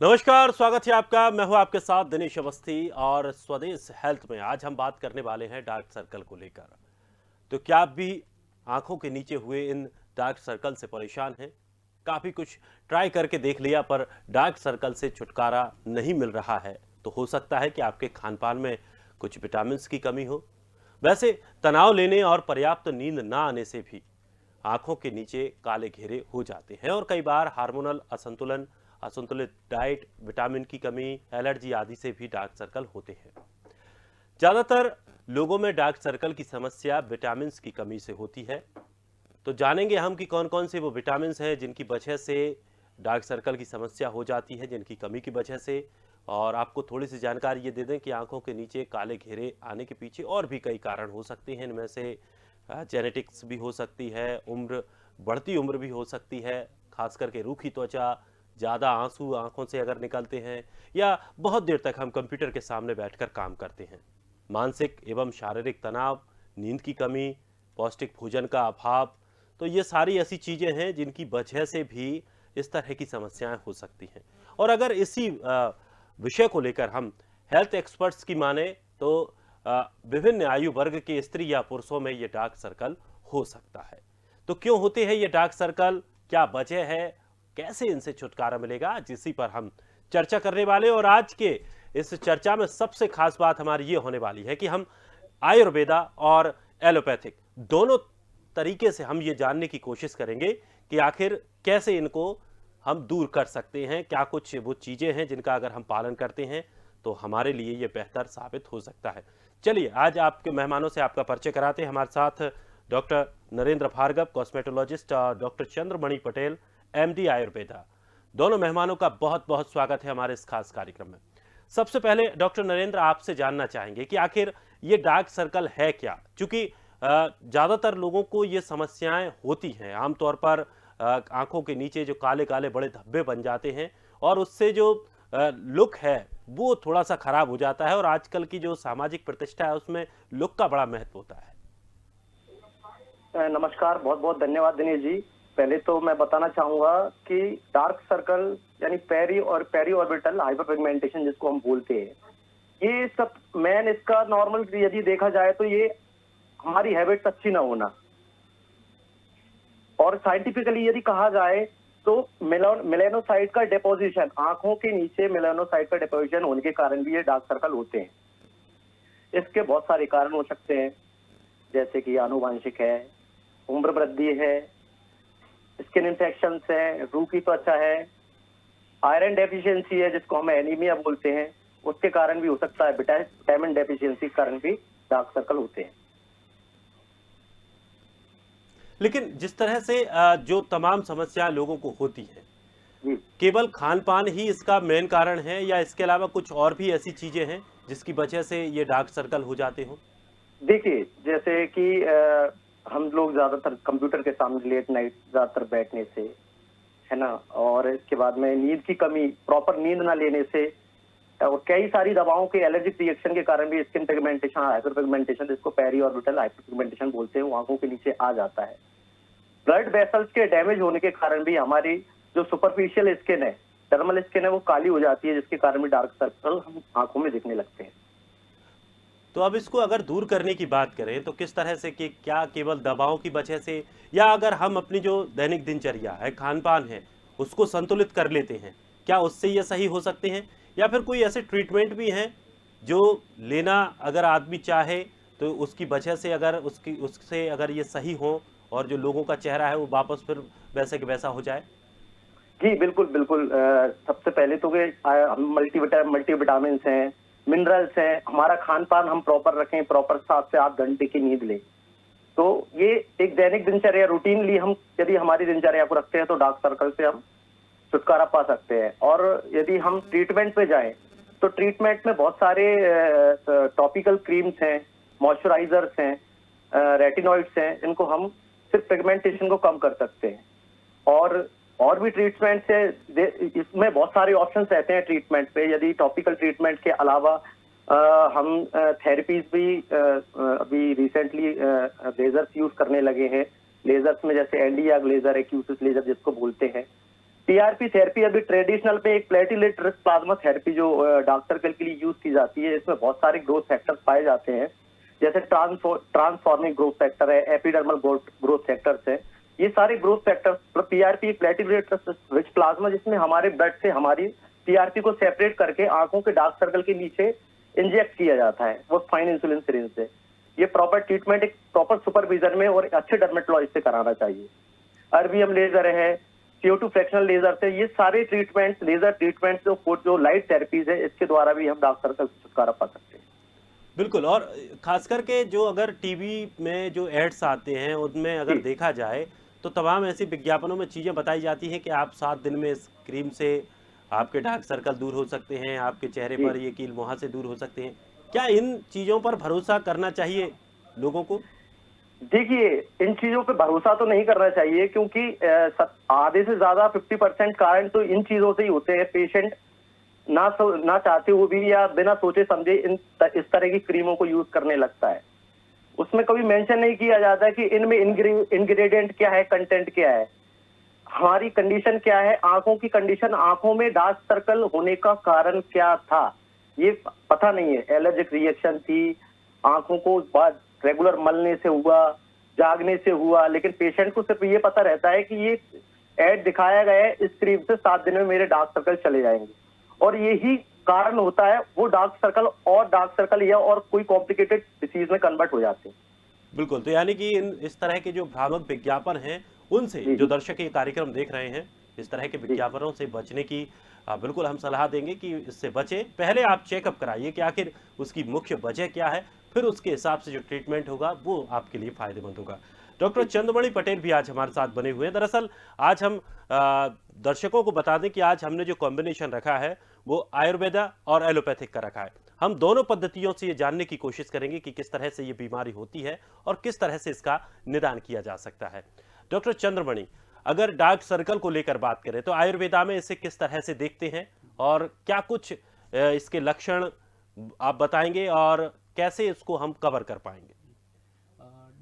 नमस्कार, स्वागत है आपका। मैं हूं आपके साथ दिनेश अवस्थी और स्वदेश हेल्थ में आज हम बात करने वाले हैं डार्क सर्कल को लेकर। तो क्या आप भी आंखों के नीचे हुए इन डार्क सर्कल से परेशान हैं? काफी कुछ ट्राई करके देख लिया पर डार्क सर्कल से छुटकारा नहीं मिल रहा है। तो हो सकता है कि आपके खान पान में कुछ विटामिन की कमी हो। वैसे तनाव लेने और पर्याप्त नींद ना आने से भी आंखों के नीचे काले घेरे हो जाते हैं और कई बार हार्मोनल असंतुलन, असंतुलित डाइट, विटामिन की कमी, एलर्जी आदि से भी डार्क सर्कल होते हैं। ज्यादातर लोगों में डार्क सर्कल की समस्या विटामिन की कमी से होती है। तो जानेंगे हम कि कौन कौन से वो विटामिन हैं जिनकी वजह से डार्क सर्कल की समस्या हो जाती है, जिनकी कमी की वजह से। और आपको थोड़ी सी जानकारी ये दे दें कि आंखों के नीचे काले घेरे आने के पीछे और भी कई कारण हो सकते हैं। इनमें से जेनेटिक्स भी हो सकती है, उम्र, बढ़ती उम्र भी हो सकती है, खास करके रूखी त्वचा, ज़्यादा आंसू आंखों से अगर निकलते हैं, या बहुत देर तक हम कंप्यूटर के सामने बैठकर काम करते हैं। मानसिक एवं शारीरिक तनाव, नींद की कमी, पौष्टिक भोजन का अभाव। तो ये सारी ऐसी चीज़ें हैं जिनकी वजह से भी इस तरह की समस्याएं हो सकती हैं। और अगर इसी विषय को लेकर हम हेल्थ एक्सपर्ट्स की माने तो विभिन्न आयु वर्ग के स्त्री या पुरुषों में ये डार्क सर्कल हो सकता है। तो क्यों होते हैं ये डार्क सर्कल, क्या वजह है, कैसे इनसे छुटकारा मिलेगा, जिसी पर हम चर्चा करने वाले। और आज के इस चर्चा में सबसे खास बात हमारी ये होने वाली है कि हम आयुर्वेदा और एलोपैथिक दोनों तरीके से हम ये जानने की कोशिश करेंगे कि आखिर कैसे इनको हम दूर कर सकते हैं। क्या कुछ वो चीजें हैं जिनका अगर हम पालन करते हैं तो हमारे लिए ये बेहतर साबित हो सकता है। चलिए आज आपके मेहमानों से आपका परिचय कराते हैं। हमारे साथ डॉक्टर नरेंद्र भार्गव, कॉस्मेटोलॉजिस्ट, और डॉक्टर चंद्रमणि पटेल, एमडी आयुर्वेदा। दोनों मेहमानों का बहुत बहुत स्वागत है हमारे इस खास कार्यक्रम में। सबसे पहले डॉक्टर नरेंद्र, आपसे जानना चाहेंगे कि आखिर ये डार्क सर्कल है क्या, क्योंकि ज्यादातर लोगों को ये समस्याएं होती हैं। आमतौर पर आंखों के नीचे जो काले काले बड़े धब्बे बन जाते हैं और उससे जो लुक है वो थोड़ा सा खराब हो जाता है। और आजकल की जो सामाजिक प्रतिष्ठा है उसमें लुक का बड़ा महत्व होता है। नमस्कार, बहुत बहुत धन्यवाद दिनेश जी। पहले तो मैं बताना चाहूंगा कि डार्क सर्कल यानी पेरी ऑर्बिटल हाइपरपिगमेंटेशन जिसको हम बोलते हैं, ये सब मेन इसका नॉर्मल यदि देखा जाए तो ये हमारी हैबिट्स अच्छी ना होना, और साइंटिफिकली यदि कहा जाए तो मेलानोसाइट का डिपोजिशन, आंखों के नीचे मेलानोसाइट का डिपोजिशन होने के कारण भी ये डार्क सर्कल होते हैं। इसके बहुत सारे कारण हो सकते हैं, जैसे कि आनुवांशिक है, उम्र वृद्धि है, स्किन इन्फेक्शंस है, रूखी त्वचा है, आयरन डेफिशिएंसी है जिसको हम एनीमिया बोलते हैं, उसके कारण भी हो सकता है। विटामिन डेफिशिएंसी के कारण भी डार्क सर्कल होते हैं। लेकिन जिस तरह से जो तमाम समस्या लोगों को होती है, जी केवल खान पान ही इसका मेन कारण है या इसके अलावा कुछ और भी ऐसी चीजें हैं जिसकी वजह से ये डार्क सर्कल हो जाते हो? देखिए, जैसे कि हम लोग ज्यादातर कंप्यूटर के सामने लेट नाइट ज्यादातर बैठने से, है ना, और इसके बाद में नींद की कमी, प्रॉपर नींद ना लेने से, और कई सारी दवाओं के एलर्जिक रिएक्शन के कारण भी स्किन पिगमेंटेशन, हाइपर पिगमेंटेशन, जिसको पेरी ऑर्बिटल हाइपर पिगमेंटेशन बोलते हैं, वो आंखों के नीचे आ जाता है। ब्लड वेसल्स के डैमेज होने के कारण भी हमारी जो सुपरफिशियल स्किन है, टर्मल स्किन है, वो काली हो जाती है, जिसके कारण भी डार्क सर्कल हम आंखों में दिखने लगते हैं। तो अब इसको अगर दूर करने की बात करें तो किस तरह से, कि क्या केवल दवाओं की वजह से, या अगर हम अपनी जो दैनिक दिनचर्या है, खान पान है, उसको संतुलित कर लेते हैं, क्या उससे ये सही हो सकते हैं? या फिर कोई ऐसे ट्रीटमेंट भी हैं जो लेना अगर आदमी चाहे तो उसकी वजह से, अगर उससे अगर ये सही हो और जो लोगों का चेहरा है वो वापस फिर वैसे के वैसा हो जाए? जी बिल्कुल बिल्कुल। सबसे पहले तो मल्टीविटामिन हैं, मिनरल्स हैं, हमारा खान पान हम प्रॉपर रखें, प्रॉपर 7 से 8 घंटे की नींद लें। तो ये एक दैनिक दिनचर्या रूटीनली हम यदि हमारी दिनचर्या को रखते हैं तो डार्क सर्कल से हम छुटकारा पा सकते हैं। और यदि हम ट्रीटमेंट पे जाएं तो ट्रीटमेंट में बहुत सारे टॉपिकल क्रीम्स हैं, मॉइस्चराइजर्स हैं, रेटिनॉइड्स हैं, इनको हम सिर्फ पिगमेंटेशन को कम कर सकते हैं। और भी ट्रीटमेंट है, इसमें बहुत सारे ऑप्शंस रहते हैं ट्रीटमेंट पे। यदि टॉपिकल ट्रीटमेंट के अलावा हम थेरेपीज भी अभी रिसेंटली लेजर्स यूज करने लगे हैं। लेजर्स में जैसे एनडीआर लेजर है, क्यूसिस लेजर जिसको बोलते हैं, टीआरपी थेरेपी अभी ट्रेडिशनल पे एक प्लेटिलेट रिच प्लाज्मा थेरेपी जो डार्क सर्कल के लिए यूज की जाती है, इसमें बहुत सारे ग्रोथ फैक्टर्स पाए जाते हैं, जैसे ट्रांसफॉर्मिंग ग्रोथ फैक्टर है, एपिडर्मल ग्रोथ फैक्टर्स है। ये सारे growth factors PRP platelet rich plasma, जिसमें हमारे ब्लड से हमारी पीआरपी को सेपरेट करके आंखों के डार्क सर्कल के नीचे इंजेक्ट किया जाता है, वो फाइन इंसुलिन सिरिंज से। ये प्रॉपर ट्रीटमेंट एक प्रॉपर सुपरविजन में और एक अच्छे डर्मेटोलॉजिस्ट से कराना चाहिए। RBM लेजर है, CO2 फ्रैक्शनल लेजर से, ये सारे ट्रीटमेंट, लेजर ट्रीटमेंट जो लाइट थेरेपीज है, इसके द्वारा भी हम डार्क सर्कल से छुटकारा पा सकते हैं। बिल्कुल। और खास करके जो अगर टीवी में जो एड्स आते हैं उनमें अगर जी। देखा जाए तो तमाम ऐसी विज्ञापनों में चीज़ें बताई जाती हैं कि आप 7 दिन में इस क्रीम से आपके डार्क सर्कल दूर हो सकते हैं, आपके चेहरे जी पर ये कील मुहां से दूर हो सकते हैं। क्या इन चीज़ों पर भरोसा करना चाहिए लोगों को? देखिए, इन चीजों पे भरोसा तो नहीं करना चाहिए, क्योंकि आधे से ज्यादा 50% कारण तो इन चीजों से ही होते हैं। पेशेंट ना चाहते हुए भी या बिना सोचे समझे इस तरह की क्रीमों को यूज करने लगता है। उसमें कभी मेंशन नहीं किया जाता कि इनमें इंग्रेडिएंट क्या है, कंटेंट क्या है, हमारी कंडीशन क्या है, आंखों की कंडीशन, आंखों में डार्क सर्कल होने का कारण क्या था, ये पता नहीं है। एलर्जिक रिएक्शन थी, आंखों को बाद रेगुलर मलने से हुआ, जागने से हुआ, लेकिन पेशेंट को सिर्फ ये पता रहता है कि ये एड दिखाया गया है, इस क्रीम से 7 दिन में मेरे डार्क सर्कल चले जाएंगे, और यही कारण होता है वो डार्क सर्कल या और कोई कॉम्प्लिकेटेड डिसीज में कन्वर्ट हो जाते हैं। बिल्कुल। तो यानी कि इस तरह के जो भ्रामक विज्ञापन हैं, उनसे जी जो दर्शक ये कार्यक्रम देख रहे हैं, इस तरह के जी विज्ञापनों से बचने की बिल्कुल हम सलाह देंगे कि इससे बचें। पहले आप चेकअप कराइए कि आखिर उसकी मुख्य वजह क्या है, फिर उसके हिसाब से जो ट्रीटमेंट होगा वो आपके लिए फ़ायदेमंद होगा। डॉक्टर चंद्रमणि पटेल भी आज हमारे साथ बने हुए हैं। दरअसल आज हम दर्शकों को बता दें कि आज हमने जो कॉम्बिनेशन रखा है वो आयुर्वेदा और एलोपैथिक का रखा है। हम दोनों पद्धतियों से ये जानने की कोशिश करेंगे कि किस तरह से ये बीमारी होती है और किस तरह से इसका निदान किया जा सकता है। डॉक्टर चंद्रमणि, अगर डार्क सर्कल को लेकर बात करें तो आयुर्वेदा में इसे किस तरह से देखते हैं और क्या कुछ इसके लक्षण आप बताएंगे और कैसे इसको हम कवर कर पाएंगे?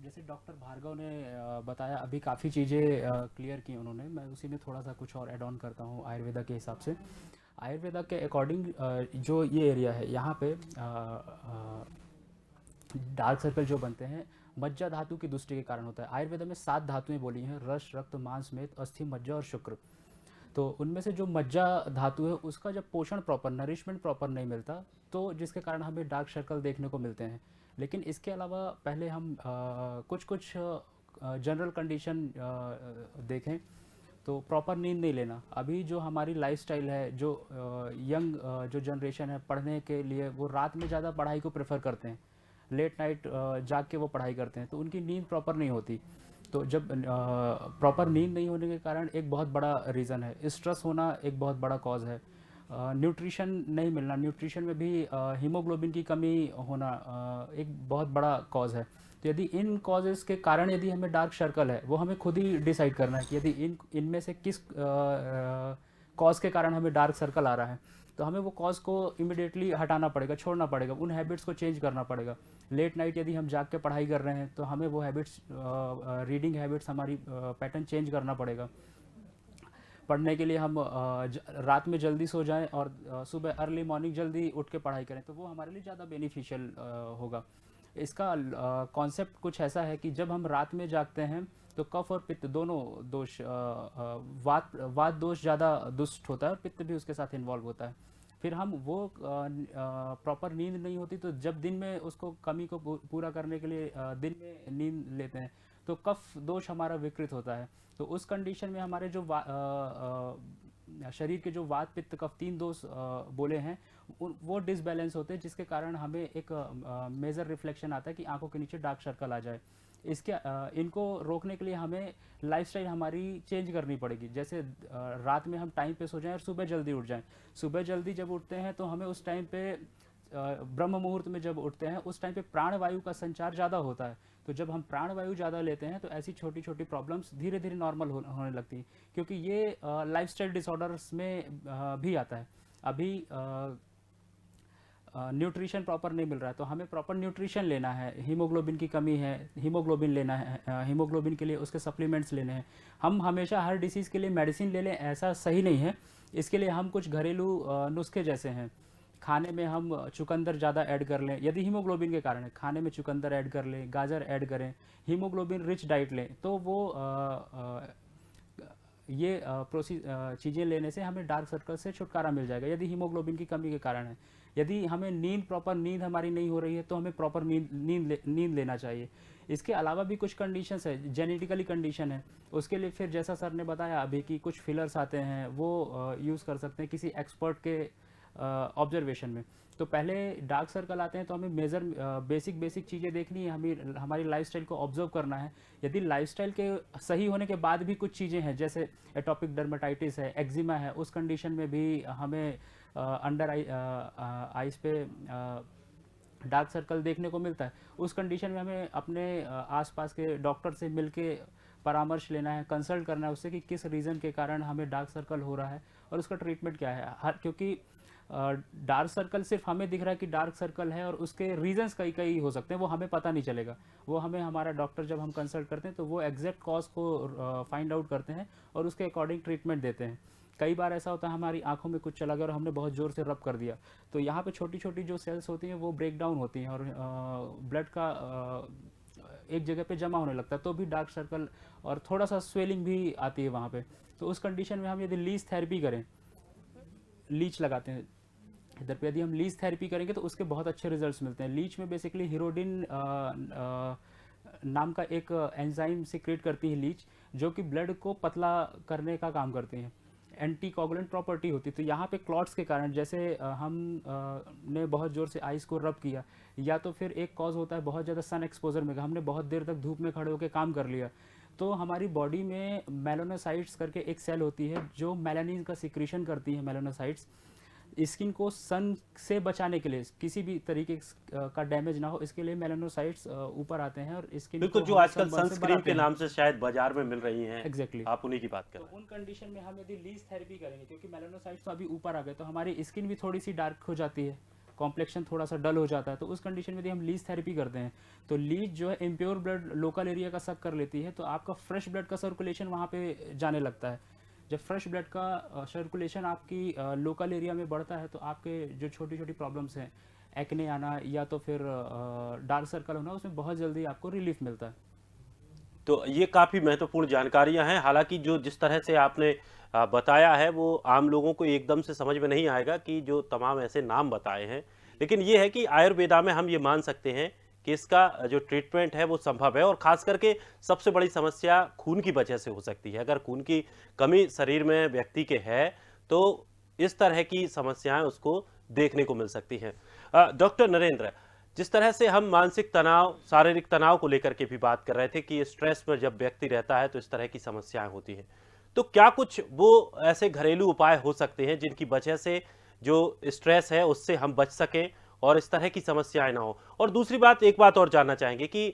जैसे डॉक्टर भार्गव ने बताया, अभी काफ़ी चीज़ें क्लियर की उन्होंने, मैं उसी में थोड़ा सा कुछ और ऐड ऑन करता हूँ आयुर्वेदा के हिसाब से। आयुर्वेदा के अकॉर्डिंग जो ये एरिया है यहाँ पे डार्क सर्कल जो बनते हैं मज्जा धातु की दृष्टि के कारण होता है। आयुर्वेदा में 7 धातुएं बोली हैं, रस, रक्त, मांस, मेद, अस्थि, मज्जा और शुक्र। तो उनमें से जो मज्जा धातु है उसका जब पोषण प्रॉपर, नरिशमेंट प्रॉपर नहीं मिलता, तो जिसके कारण हमें डार्क सर्कल देखने को मिलते हैं। लेकिन इसके अलावा पहले हम कुछ जनरल कंडीशन देखें तो प्रॉपर नींद नहीं लेना। अभी जो हमारी लाइफस्टाइल है, जो यंग जो जनरेशन है, पढ़ने के लिए वो रात में ज़्यादा पढ़ाई को प्रेफर करते हैं, लेट नाइट जाग के वो पढ़ाई करते हैं, तो उनकी नींद प्रॉपर नहीं होती। तो जब प्रॉपर नींद नहीं होने के कारण एक बहुत बड़ा रीज़न है, स्ट्रेस होना एक बहुत बड़ा कॉज है। न्यूट्रिशन नहीं मिलना, न्यूट्रिशन में भी हीमोग्लोबिन की कमी होना एक बहुत बड़ा कॉज है। तो यदि इन कॉजेज़ के कारण यदि हमें डार्क सर्कल है, वो हमें खुद ही डिसाइड करना है कि यदि इनमें से किस कॉज के कारण हमें डार्क सर्कल आ रहा है, तो हमें वो कॉज को इमिडिएटली हटाना पड़ेगा, छोड़ना पड़ेगा, उन हैबिट्स को चेंज करना पड़ेगा। लेट नाइट यदि हम जाग के पढ़ाई कर रहे हैं तो हमें वो हैबिट्स, रीडिंग हैबिट्स, हमारी पैटर्न चेंज करना पड़ेगा। पढ़ने के लिए हम रात में जल्दी सो जाएं और सुबह अर्ली मॉर्निंग जल्दी उठ के पढ़ाई करें, तो वो हमारे लिए ज़्यादा बेनिफिशियल होगा। इसका कॉन्सेप्ट कुछ ऐसा है कि जब हम रात में जागते हैं तो कफ और पित्त दोनों दोष, वात दोष ज़्यादा दुष्ट होता है और पित्त भी उसके साथ इन्वॉल्व होता है। फिर हम वो प्रॉपर नींद नहीं होती, तो जब दिन में उसको कमी को पूरा करने के लिए दिन में नींद लेते हैं तो कफ दोष हमारा विकृत होता है। तो उस कंडीशन में हमारे जो शरीर के जो वात पित्त कफ 3 दोष बोले हैं वो डिसबैलेंस होते हैं, जिसके कारण हमें एक मेजर रिफ्लेक्शन आता है कि आंखों के नीचे डार्क सर्कल आ जाए। इसके इनको रोकने के लिए हमें लाइफस्टाइल हमारी चेंज करनी पड़ेगी। जैसे रात में हम टाइम पे सो जाएं और सुबह जल्दी उठ जाएं। सुबह जल्दी जब उठते हैं तो हमें उस टाइम पे ब्रह्म मुहूर्त में जब उठते हैं उस टाइम पे प्राणवायु का संचार ज़्यादा होता है। तो जब हम प्राणवायु ज़्यादा लेते हैं तो ऐसी छोटी छोटी प्रॉब्लम्स धीरे धीरे नॉर्मल होने लगती हैं, क्योंकि ये लाइफस्टाइल डिसऑर्डर्स में भी आता है। अभी न्यूट्रिशन प्रॉपर नहीं मिल रहा है, तो हमें प्रॉपर न्यूट्रिशन लेना है। हीमोग्लोबिन की कमी है, हीमोग्लोबिन लेना है, हीमोग्लोबिन के लिए उसके सप्लीमेंट्स लेने हैं। हम हमेशा हर डिसीज़ के लिए मेडिसिन ले लें ऐसा सही नहीं है। इसके लिए हम कुछ घरेलू नुस्खे जैसे हैं, खाने में हम चुकंदर ज़्यादा ऐड कर लें, यदि हीमोग्लोबिन के कारण है खाने में चुकंदर ऐड कर लें, गाजर ऐड करें, हीमोग्लोबिन रिच डाइट लें, तो वो ये चीज़ें लेने से हमें डार्क सर्कल से छुटकारा मिल जाएगा, यदि हीमोग्लोबिन की कमी के कारण है। यदि हमें प्रॉपर नींद हमारी नहीं हो रही है, तो हमें प्रॉपर नींद लेना चाहिए। इसके अलावा भी कुछ कंडीशंस है, जेनेटिकली कंडीशन है, उसके लिए फिर जैसा सर ने बताया अभी कि कुछ फिलर्स आते हैं, वो यूज़ कर सकते हैं किसी एक्सपर्ट के ऑब्जर्वेशन में। तो पहले डार्क सर्कल आते हैं तो हमें बेसिक चीज़ें देखनी है, हमें हमारी लाइफस्टाइल को ऑब्जर्व करना है। यदि लाइफस्टाइल के सही होने के बाद भी कुछ चीज़ें हैं, जैसे एटॉपिक डर्मेटाइटिस है, एक्जिमा है, उस कंडीशन में भी हमें अंडर आइज पे डार्क सर्कल देखने को मिलता है। उस कंडीशन में हमें अपने आसपास के डॉक्टर से मिलके परामर्श लेना है, कंसल्ट करना है उससे कि किस रीज़न के कारण हमें डार्क सर्कल हो रहा है और उसका ट्रीटमेंट क्या है। क्योंकि डार्क सर्कल सिर्फ हमें दिख रहा है कि डार्क सर्कल है और उसके रीजंस कई हो सकते हैं, वो हमें पता नहीं चलेगा। वो हमें हमारा डॉक्टर जब हम कंसल्ट करते हैं तो वो एग्जैक्ट कॉज को फाइंड आउट करते हैं और उसके अकॉर्डिंग ट्रीटमेंट देते हैं। कई बार ऐसा होता है हमारी आंखों में कुछ चला गया और हमने बहुत ज़ोर से रब कर दिया, तो यहाँ पे छोटी छोटी जो सेल्स होती हैं वो ब्रेक डाउन होती हैं और ब्लड का एक जगह पे जमा होने लगता है, तो भी डार्क सर्कल और थोड़ा सा स्वेलिंग भी आती है वहाँ पे। तो उस कंडीशन में हम यदि लीच थेरेपी करें, लीच लगाते हैं इधर पे, यदि हम लीच थेरेपी करेंगे तो उसके बहुत अच्छे रिजल्ट्स मिलते हैं। लीच में बेसिकली हीरोडिन नाम का एक एंजाइम सिक्रेट करती है लीच, जो कि ब्लड को पतला करने का काम करती हैं, एंटी कोगुलेंट प्रॉपर्टी होती है। तो यहाँ पे क्लॉट्स के कारण, जैसे हम ने बहुत ज़ोर से आइस को रब किया, या तो फिर एक कॉज होता है बहुत ज़्यादा सन एक्सपोजर में, हमने बहुत देर तक धूप में खड़े होकर काम कर लिया, तो हमारी बॉडी में मेलानोसाइट्स करके एक सेल होती है जो मेलानिन का सिक्रीशन करती है। मेलानोसाइट्स स्किन को सन से बचाने के लिए, किसी भी तरीके का डैमेज ना हो, इसके लिए मेलानोसाइट्स ऊपर आते हैं और स्किन बिल्कुल, जो आजकल सनस्क्रीन के नाम से शायद बाजार में मिल रही हैं, एग्जैक्टली आप उन्हीं की बात कर रहे हैं। तो उन कंडीशन में हम यदि लीच थेरेपी करेंगे, क्योंकि मेलानोसाइट्स तो अभी ऊपर आ गए, तो हमारी स्किन भी थोड़ी सी डार्क हो जाती है, कॉम्प्लेक्शन थोड़ा सा डल हो जाता है। तो उस कंडीशन में यदि हम लीच थेरेपी करते हैं तो लीच जो है इम्प्योर ब्लड लोकल एरिया का सक कर लेती है, तो आपका फ्रेश ब्लड का सर्कुलेशन वहाँ पे जाने लगता है। जब फ्रेश ब्लड का सर्कुलेशन आपकी लोकल एरिया में बढ़ता है, तो आपके जो छोटी छोटी प्रॉब्लम्स हैं, एक्ने आना या तो फिर डार्क सर्कल होना, उसमें बहुत जल्दी आपको रिलीफ मिलता है। तो ये काफ़ी महत्वपूर्ण जानकारियां हैं। हालांकि जो जिस तरह से आपने बताया है वो आम लोगों को एकदम से समझ में नहीं आएगा कि जो तमाम ऐसे नाम बताए हैं, लेकिन ये है कि आयुर्वेदा में हम ये मान सकते हैं कि इसका जो ट्रीटमेंट है वो संभव है। और ख़ास करके सबसे बड़ी समस्या खून की वजह से हो सकती है। अगर खून की कमी शरीर में व्यक्ति के है तो इस तरह की समस्याएं उसको देखने को मिल सकती हैं। डॉक्टर नरेंद्र, जिस तरह से हम मानसिक तनाव, शारीरिक तनाव को लेकर के भी बात कर रहे थे कि स्ट्रेस में जब व्यक्ति रहता है तो इस तरह की समस्याएं होती हैं, तो क्या कुछ वो ऐसे घरेलू उपाय हो सकते हैं जिनकी वजह से जो स्ट्रेस है उससे हम बच सकें और इस तरह की समस्याएं ना हो? और दूसरी बात, एक बात और जानना चाहेंगे कि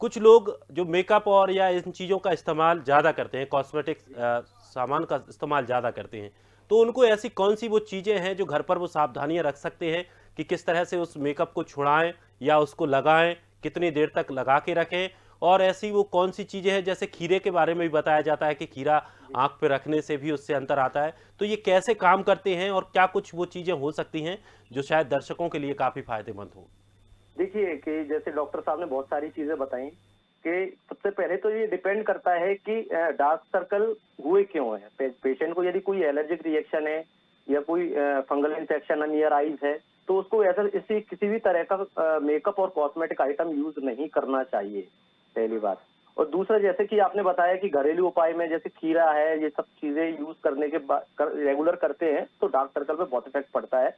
कुछ लोग जो मेकअप और या इन चीज़ों का इस्तेमाल ज़्यादा करते हैं, कॉस्मेटिक सामान का इस्तेमाल ज़्यादा करते हैं, तो उनको ऐसी कौन सी वो चीज़ें हैं जो घर पर वो सावधानियां रख सकते हैं कि किस तरह से उस मेकअप को छुड़ाएं या उसको लगाएं, कितनी देर तक लगा के रखें? और ऐसी वो कौन सी चीज़ें हैं, जैसे खीरे के बारे में भी बताया जाता है कि खीरा आंख पे रखने से भी उससे अंतर आता है, तो ये कैसे काम करते हैं और क्या कुछ वो चीज़ें हो सकती हैं जो शायद दर्शकों के लिए काफ़ी फायदेमंद हो? देखिए कि जैसे डॉक्टर साहब ने बहुत सारी चीजें बताई कि सबसे पहले तो ये डिपेंड करता है कि डार्क सर्कल हुए क्यों है। पेशेंट को यदि कोई एलर्जिक रिएक्शन है या कोई फंगल इंफेक्शन नियर आइज है, तो उसको ऐसा इसी किसी भी तरह का मेकअप और कॉस्मेटिक आइटम यूज नहीं करना चाहिए, पहली बात। और दूसरा, जैसे कि आपने बताया कि घरेलू उपाय में जैसे खीरा है, ये सब चीजें यूज करने के बाद रेगुलर करते हैं तो डार्क सर्कल पे बहुत इफेक्ट पड़ता है।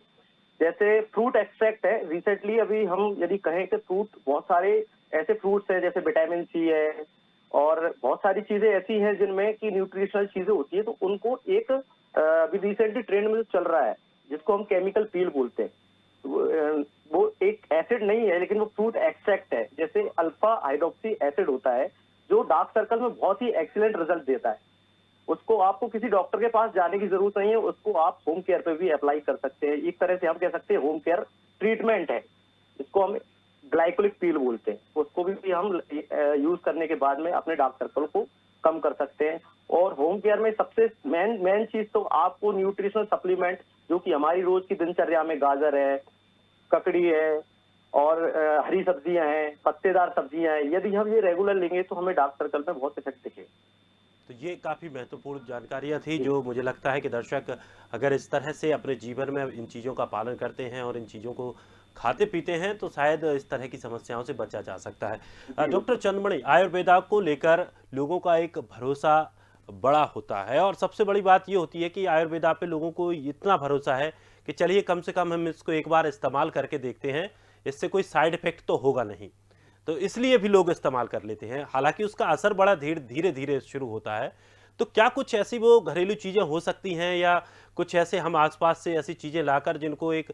जैसे फ्रूट एक्सट्रैक्ट है, रिसेंटली अभी हम यदि कहें कि फ्रूट, बहुत सारे ऐसे फ्रूट्स हैं जैसे विटामिन सी है और बहुत सारी चीजें ऐसी हैं जिनमें कि न्यूट्रिशनल चीजें होती है, तो उनको एक अभी रिसेंटली ट्रेंड में चल रहा है जिसको हम केमिकल पील बोलते हैं। वो एक एसिड नहीं है लेकिन वो फ्रूट एक्सट्रैक्ट है, जैसे अल्फा हाइड्रोक्सी एसिड होता है जो डार्क सर्कल में बहुत ही एक्सीलेंट रिजल्ट देता है। उसको आपको किसी डॉक्टर के पास जाने की जरूरत नहीं है, उसको आप होम केयर पे भी अप्लाई कर सकते हैं। एक तरह से हम कह सकते हैं होम केयर ट्रीटमेंट है, इसको हम ग्लाइकोलिक पील बोलते हैं। उसको भी हम यूज करने के बाद में अपने डार्क सर्कल को कम कर सकते हैं। और होम केयर में सबसे मेन चीज तो आपको न्यूट्रिशनल सप्लीमेंट, जो कि हमारी रोज की दिनचर्या में गाजर है, ककड़ी है और हरी सब्जियां हैं, पत्तेदार सब्जियां हैं, यदि हम ये रेगुलर लेंगे तो हमें डार्क सर्कल में बहुत इफेक्ट दिखेगा। तो ये काफ़ी महत्वपूर्ण जानकारियाँ थी जो मुझे लगता है कि दर्शक अगर इस तरह से अपने जीवन में इन चीज़ों का पालन करते हैं और इन चीज़ों को खाते पीते हैं तो शायद इस तरह की समस्याओं से बचा जा सकता है। डॉक्टर चंद्रमणि, आयुर्वेदा को लेकर लोगों का एक भरोसा बड़ा होता है और सबसे बड़ी बात ये होती है कि आयुर्वेदा पे लोगों को इतना भरोसा है कि चलिए कम से कम हम इसको एक बार इस्तेमाल करके देखते हैं, इससे कोई साइड इफेक्ट तो होगा नहीं। तो इसलिए भी लोग इस्तेमाल कर लेते हैं, हालांकि उसका असर बड़ा धीरे धीरे शुरू होता है। तो क्या कुछ ऐसी वो घरेलू चीजें हो सकती हैं या कुछ ऐसे हम आसपास से ऐसी चीजें लाकर जिनको एक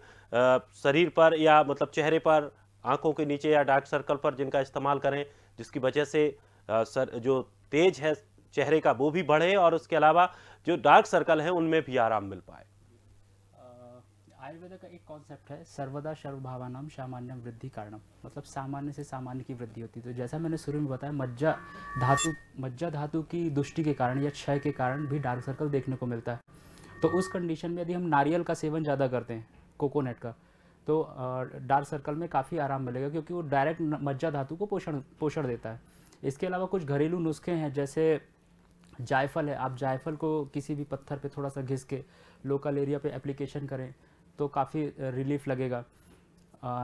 शरीर पर या मतलब चेहरे पर, आंखों के नीचे या डार्क सर्कल पर जिनका इस्तेमाल करें, जिसकी वजह से जो तेज है चेहरे का वो भी बढ़े और उसके अलावा जो डार्क सर्कल है उनमें भी आराम मिल पाए? आयुर्वेद का एक कॉन्सेप्ट है, सर्वदा सर्वभावानाम सामान्यम वृद्धि कारणम, मतलब सामान्य से सामान्य की वृद्धि होती है। तो जैसा मैंने शुरू में बताया, मज्जा धातु की दुष्टि के कारण या क्षय के कारण भी डार्क सर्कल देखने को मिलता है। तो उस कंडीशन में यदि हम नारियल का सेवन ज़्यादा करते हैं, कोकोनट का, तो डार्क सर्कल में काफ़ी आराम मिलेगा, क्योंकि वो डायरेक्ट मज्जा धातु को पोषण देता है। इसके अलावा कुछ घरेलू नुस्खे हैं, जैसे जायफल है। आप जायफल को किसी भी पत्थर पे थोड़ा सा घिस के लोकल एरिया पे एप्लीकेशन करें तो काफ़ी रिलीफ लगेगा।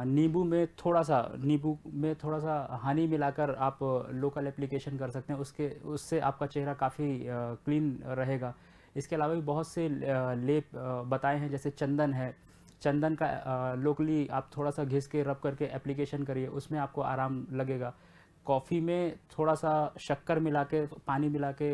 नींबू में थोड़ा सा हनी मिलाकर आप लोकल एप्लीकेशन कर सकते हैं, उससे आपका चेहरा काफ़ी क्लीन रहेगा। इसके अलावा भी बहुत से लेप बताए हैं, जैसे चंदन है। चंदन का लोकली आप थोड़ा सा घिस के रब करके एप्लीकेशन करिए, उसमें आपको आराम लगेगा। कॉफ़ी में थोड़ा सा शक्कर मिला के, पानी मिला के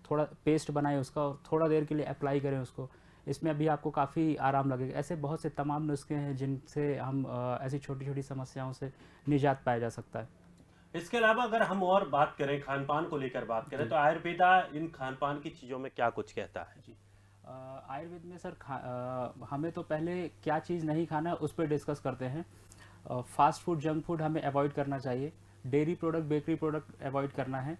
थोड़ा पेस्ट बनाएं उसका और थोड़ा देर के लिए अप्लाई करें उसको, इसमें अभी आपको काफ़ी आराम लगेगा। ऐसे बहुत से तमाम नुस्खे हैं जिनसे हम ऐसी छोटी छोटी समस्याओं से निजात पाया जा सकता है। इसके अलावा अगर हम और बात करें, खान पान को लेकर बात करें, तो आयुर्वेदा इन खान पान की चीज़ों में क्या कुछ कहता है? जी, आयुर्वेद में सर हमें तो पहले क्या चीज़ नहीं खाना है उस पर डिस्कस करते हैं। फास्ट फूड, जंक फूड हमें अवॉइड करना चाहिए। Dairy product, bakery product avoid करना है।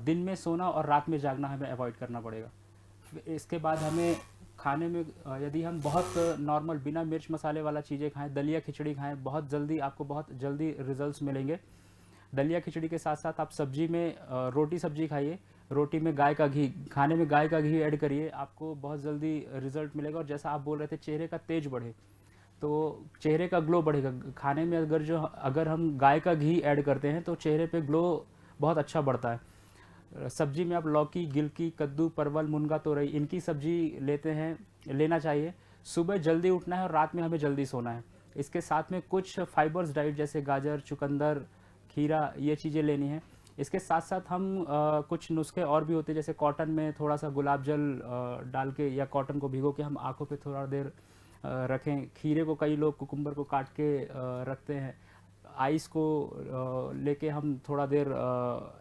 दिन में सोना और रात में जागना हमें अवॉइड करना पड़ेगा। इसके बाद हमें खाने में यदि हम बहुत नॉर्मल बिना मिर्च मसाले वाला चीज़ें खाएं, दलिया खिचड़ी खाएं, आपको बहुत जल्दी रिजल्ट्स मिलेंगे। दलिया खिचड़ी के साथ साथ आप सब्जी में रोटी सब्जी खाइए, रोटी में गाय का घी, खाने में गाय का घी ऐड करिए, आपको बहुत जल्दी रिजल्ट मिलेगा। और जैसा आप बोल रहे थे चेहरे का तेज बढ़े, तो चेहरे का ग्लो बढ़ेगा। खाने में अगर हम गाय का घी ऐड करते हैं तो चेहरे पे ग्लो बहुत अच्छा बढ़ता है। सब्जी में आप लौकी, गिलकी, कद्दू, परवल, मुनगा, तोरई, इनकी सब्जी लेना चाहिए। सुबह जल्दी उठना है और रात में हमें जल्दी सोना है। इसके साथ में कुछ फाइबर्स डाइट जैसे गाजर, चुकंदर, खीरा, ये चीज़ें लेनी है। इसके साथ साथ हम कुछ नुस्खे और भी होते हैं, जैसे कॉटन में थोड़ा सा गुलाब जल डाल के या कॉटन को भिगो के हम आँखों पे थोड़ा देर रखें। खीरे को कई लोग कुकुम्बर को काट के रखते हैं, आइस को लेके हम थोड़ा देर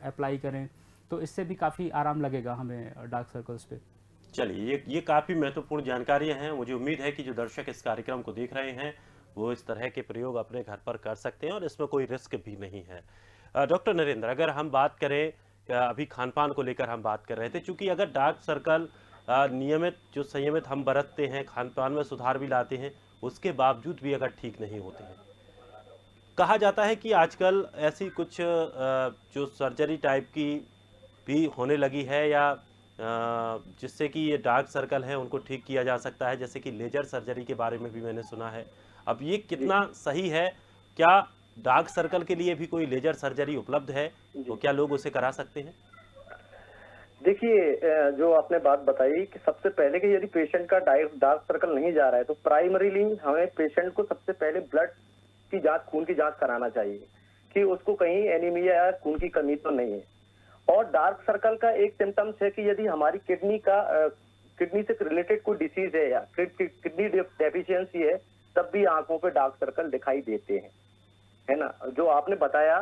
अप्लाई करें, तो इससे भी काफ़ी आराम लगेगा हमें डार्क सर्कल्स पे। चलिए, ये काफ़ी महत्वपूर्ण जानकारियां हैं। मुझे उम्मीद है कि जो दर्शक इस कार्यक्रम को देख रहे हैं वो इस तरह के प्रयोग अपने घर पर कर सकते हैं और इसमें कोई रिस्क भी नहीं है। डॉक्टर नरेंद्र, अगर हम बात करें, अभी खान पान को लेकर हम बात कर रहे थे, चूंकि अगर डार्क सर्कल संयमित हम बरतते हैं, खान पान में सुधार भी लाते हैं, उसके बावजूद भी अगर ठीक नहीं होते हैं, कहा जाता है कि आजकल ऐसी कुछ जो सर्जरी टाइप की भी होने लगी है या जिससे कि ये डार्क सर्कल है उनको ठीक किया जा सकता है, जैसे कि लेजर सर्जरी के बारे में भी मैंने सुना है। अब ये कितना सही है? क्या डार्क सर्कल के लिए भी कोई लेजर सर्जरी उपलब्ध है? तो क्या लोग उसे करा सकते हैं? देखिए, जो आपने बात बताई कि सबसे पहले कि यदि पेशेंट का डार्क सर्कल नहीं जा रहा है तो प्राइमरीली हमें पेशेंट को सबसे पहले ब्लड की जांच, खून की जांच कराना चाहिए कि उसको कहीं एनीमिया या खून की कमी तो नहीं है। और डार्क सर्कल का एक सिम्टम्स है कि यदि हमारी किडनी से रिलेटेड कोई डिसीज है या किडनी डेफिशिएंसी है, तब भी आंखों पे डार्क सर्कल दिखाई देते हैं, है ना। जो आपने बताया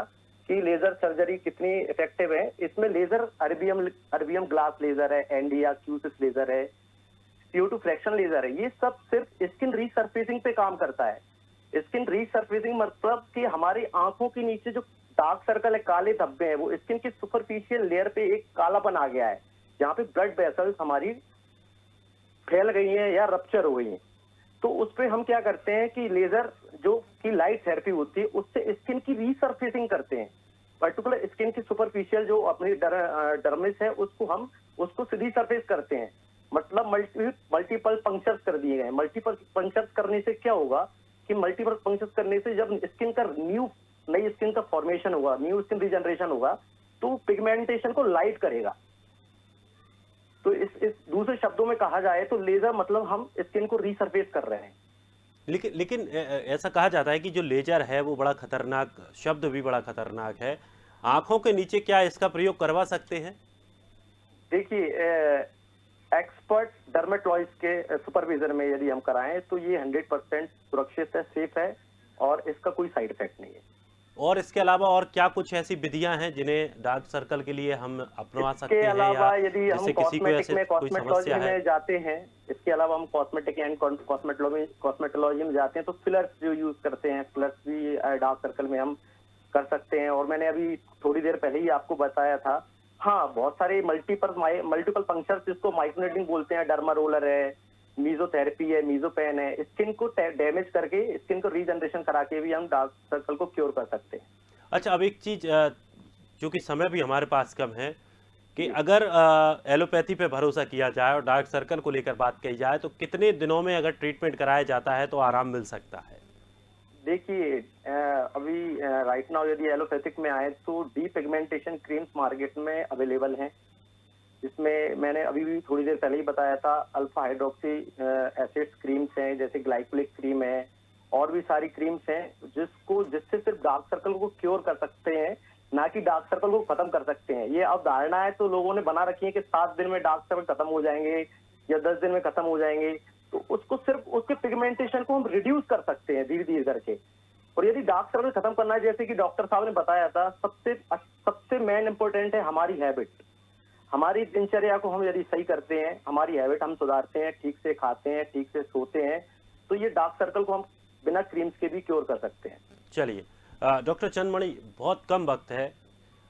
कि लेजर सर्जरी कितनी इफेक्टिव है। इसमें लेजर अर्बियम ग्लास लेजर है, एनडीआ क्यूसिस लेजर है, CO2 फ्रैक्शन लेजर है, ये सब सिर्फ स्किन रीसर्फेसिंग पे काम करता है। स्किन रीसर्फेसिंग मतलब कि हमारी आंखों के नीचे जो डार्क सर्कल है, काले धब्बे हैं, वो स्किन की सुपरफिशियल लेयर पे एक कालापन आ गया है, जहाँ पे ब्लड वेसल्स हमारी फैल गई हैं या रप्चर हो गई हैं। तो उस पे हम क्या करते हैं कि लेजर जो कि लाइट थेरेपी होती है, उससे स्किन की रीसर्फेसिंग करते हैं। पर्टिकुलर स्किन की सुपरफिशियल जो अपनी डर्मिस है, उसको रीसर्फेस करते हैं। मतलब मल्टीपल पंक्चर्स कर दिए गए। मल्टीपल पंक्चर्स करने से क्या होगा कि मल्टीपल पंक्चर्स करने से जब स्किन का नई स्किन का फॉर्मेशन होगा, न्यू स्किन रीजनरेशन होगा, तो पिगमेंटेशन को लाइट करेगा। तो इस दूसरे शब्दों में कहा जाए तो लेजर मतलब हम स्किन को रीसर्फेस कर रहे हैं। लेकिन ऐसा कहा जाता है कि जो लेजर है वो बड़ा खतरनाक, शब्द भी बड़ा खतरनाक है। आंखों के नीचे क्या इसका प्रयोग करवा सकते हैं? देखिए, एक्सपर्ट डर्मेटोलॉजिस्ट के सुपरविजन में यदि हम कराएं तो ये 100% सुरक्षित है, सेफ है और इसका कोई साइड इफेक्ट नहीं है। और इसके अलावा और क्या कुछ ऐसी विधियां हैं जिन्हें डार्क सर्कल के लिए हम अपना सकते इसके हैं, अलावा या यदि हम जिससे किसी को कॉस्मेटिक ऐसे में कोई कॉस्मेटोलॉजी समस्या है? में जाते हैं, इसके अलावा हम कॉस्मेटिक एंड कॉस्मेटोलॉजी में जाते हैं तो फिलर्स जो यूज करते हैं, फिलर्स भी डार्क सर्कल में हम कर सकते हैं। और मैंने अभी थोड़ी देर पहले ही आपको बताया था, हाँ, बहुत सारे मल्टीपल पंक्चर्स जिसको माइक्रोनेडिंग बोलते हैं, डर्मा रोलर है, मीजोथेरेपी है, मीजोपेन है, स्किन को डैमेज करके स्किन को रीजनरेशन करा के भी हम डार्क सर्कल को क्योर कर सकते हैं। अच्छा, अब एक चीज, चूंकि समय भी हमारे पास कम है, कि अगर एलोपैथी पे भरोसा किया जाए और डार्क सर्कल को लेकर बात कही जाए तो कितने दिनों में अगर ट्रीटमेंट कराया जाता है तो आराम मिल सकता है? देखिए, अभी राइट नाउ यदि एलोपैथिक में आए तो डीपिगमेंटेशन क्रीम्स मार्केट में अवेलेबल हैं, जिसमें मैंने अभी भी थोड़ी देर पहले ही बताया था, अल्फा हाइड्रोक्सी एसिड्स क्रीम्स हैं, जैसे ग्लाइकोलिक क्रीम है, और भी सारी क्रीम्स हैं जिससे सिर्फ डार्क सर्कल को क्योर कर सकते हैं, ना कि डार्क सर्कल को खत्म कर सकते हैं। ये अब धारणा है तो लोगों ने बना रखी है कि 7 दिन में डार्क सर्कल खत्म हो जाएंगे या 10 दिन में खत्म हो जाएंगे। तो उसको सिर्फ उसके पिगमेंटेशन को हम रिड्यूस कर सकते हैं धीरे धीरे करके। और यदि डार्क सर्कल खत्म करना है, जैसे कि डॉक्टर साहब ने बताया था, सबसे मेन इंपॉर्टेंट है हमारी हैबिट। हमारी दिनचर्या को हम यदि सही करते हैं, हमारी हैबिट हम सुधारते हैं, ठीक से खाते हैं, ठीक से सोते हैं, तो ये डार्क सर्कल को हम बिना क्रीम्स के भी क्योर कर सकते हैं। चलिए, डॉक्टर चंद्रमणि, बहुत कम वक्त है,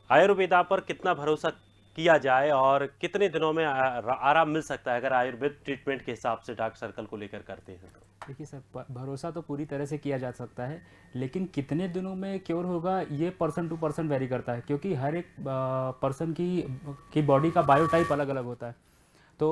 आयुर्वेदा पर कितना भरोसा किया जाए और कितने दिनों में आराम मिल सकता है अगर आयुर्वेद ट्रीटमेंट के हिसाब से डार्क सर्कल को लेकर करते हैं तो? देखिए सर, भरोसा तो पूरी तरह से किया जा सकता है, लेकिन कितने दिनों में क्योर होगा ये पर्सन टू पर्सन वेरी करता है, क्योंकि हर एक पर्सन की बॉडी का बायोटाइप अलग अलग होता है। तो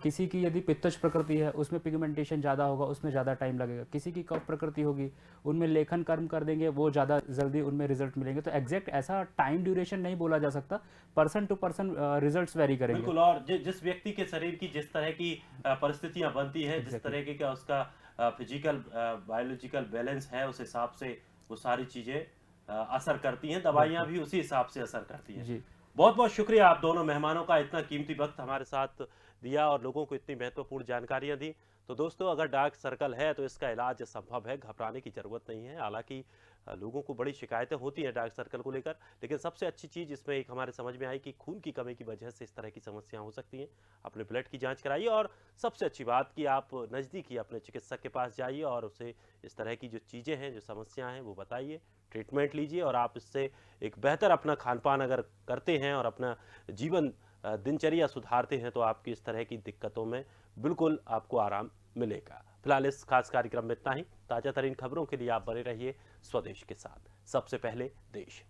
किसी की यदि पित्तज प्रकृति है, उसमें पिगमेंटेशन ज़्यादा होगा, उसमें ज़्यादा टाइम लगेगा। किसी की कफ प्रकृति होगी, उनमें लेखन कर्म कर देंगे, वो ज़्यादा जल्दी उनमें रिजल्ट मिलेंगे। तो एग्जैक्ट ऐसा टाइम ड्यूरेशन नहीं बोला जा सकता, person to person results vary करेंगे। बिल्कुल, और जिस व्यक्ति के शरीर की जिस तरह की परिस्थितियां बनती है, जिस तरह की का उसका फिजिकल बायोलॉजिकल बैलेंस है, उस हिसाब से वो सारी चीज़ें असर करती हैं। दवाइयाँ भी उसी हिसाब से असर करती हैं। जी, बहुत बहुत शुक्रिया आप दोनों मेहमानों का, इतना कीमती वक्त हमारे साथ दिया और लोगों को इतनी महत्वपूर्ण जानकारियां दी। तो दोस्तों, अगर डार्क सर्कल है तो इसका इलाज संभव है, घबराने की जरूरत नहीं है। हालांकि लोगों को बड़ी शिकायतें होती हैं डार्क सर्कल को लेकर, लेकिन सबसे अच्छी चीज़ इसमें एक हमारे समझ में आई कि खून की कमी की वजह से इस तरह की समस्याएं हो सकती हैं। अपने ब्लड की जांच कराइए और सबसे अच्छी बात कि आप नज़दीकी अपने चिकित्सक के पास जाइए और उसे इस तरह की जो चीज़ें हैं, जो समस्याएं हैं, वो बताइए, ट्रीटमेंट लीजिए और आप इससे एक बेहतर अपना खान पान अगर करते हैं और अपना जीवन दिनचर्या सुधारते हैं तो आपकी इस तरह की दिक्कतों में बिल्कुल आपको आराम मिलेगा। फिलहाल इस खास कार्यक्रम में इतना ही। ताजा तरीन खबरों के लिए आप बने रहिए स्वदेश के साथ। सबसे पहले देश।